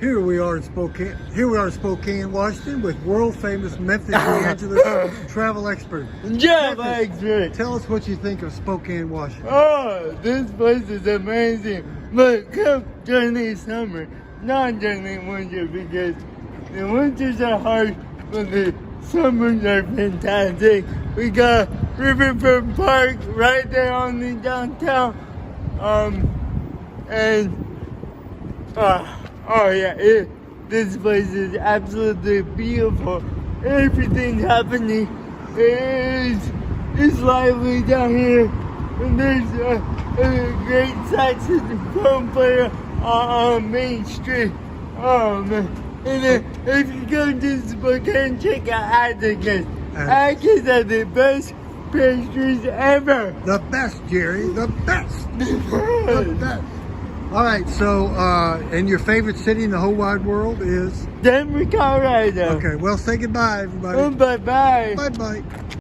Here we are in Spokane. Here we are in Spokane, Washington, with world famous Memphis Angeles travel expert. Yeah, Memphis, tell us what you think of Spokane, Washington. Oh, this place is amazing. But come during the summer, not during the winter, because the winters are hard, but the summers are fantastic. We got Riverfront Park right there on the downtown. This place is absolutely beautiful. Everything's happening. It's lively down here. And there's a great saxophone player on Main Street. Oh man. And then if you go to Spokane, check out Atticus. Atticus are the best pastries ever. The best, Jerry. The best. The best. All right, so, and your favorite city in the whole wide world is? Denver, Colorado. Okay, well, say goodbye, everybody. Bye-bye. Bye-bye.